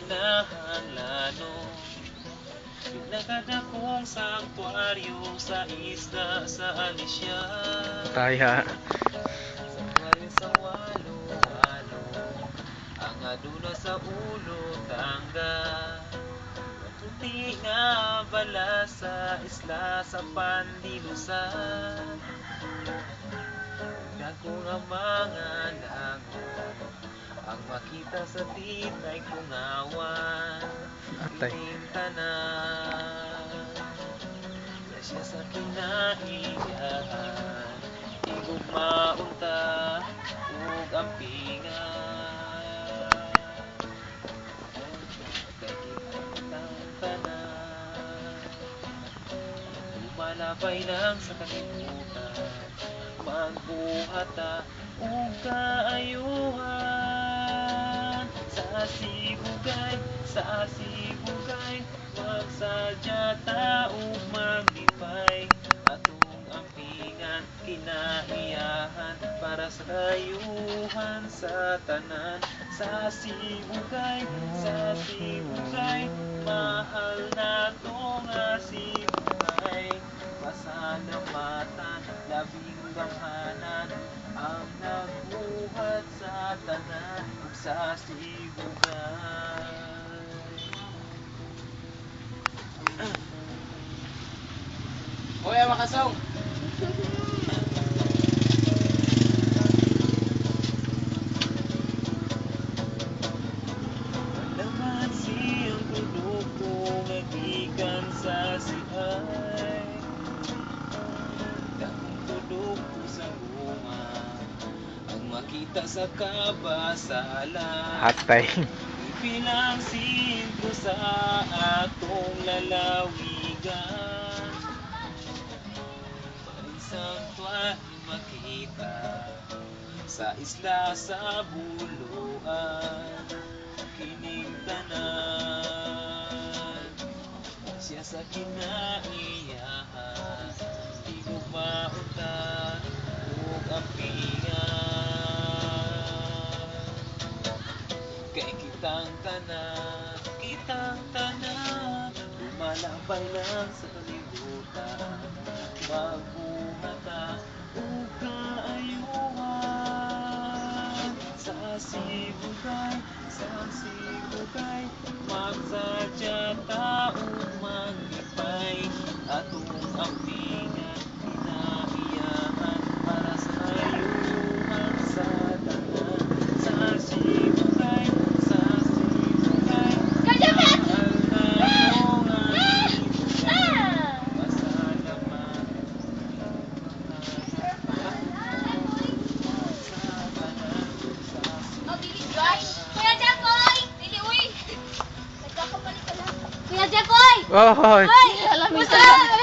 kinahanlano. Pinakadakong sanktuaryo sa isla sa Alicia. Taya. Sanktuaryo sa walo-walo, ang aduna sa ulo tangga. Matuti nga bala sa isla sa Pandilusan. Dako nga mga langon ang makita sa titay kungawan. Atay. Ining tanan grasya sa kinaiyahan, igugmaunta ug ampingan. Kay kitang tanan lumalabay lang sa kalibutan, magbuhata ug kaayuhan. Sa sibugay, magsadya ta ug maglipay, atong ampingan kinaiyahan para sa kayuhan sa tanan. Sa sibugay, mahal nato nga sibugay, pasalamatan, labing gamhanan ang nagbuhat sa tanan ug sa sibugay. Hoy, makasong. Malaman siyang produkto nga gikan sa sihay, dakong produkto sa bunga ang makita sa kabasalan. Atay. Ipilang sintro sa atong lalawigan, isang tuwan makita sa isla sa Buluan. Kining tanan siya sa kinaiyahan, igugmaunta ug ampingan. Kay kitang tanan lumalabay lang sa kalibutan, magbuhata ug kaayuhan. Sa sibugay, magsadya ta ug maglipay, atong ampingan kinaiyahan para sa kayuhan sa tanan. Sa sibugay, mahal nato nga sibugay, pasalamat Kuya Jacoy! Dili, uy! Nagkakabalik ka lang. Kuya Jacoy! Oh, hoy. Hoy! Musta?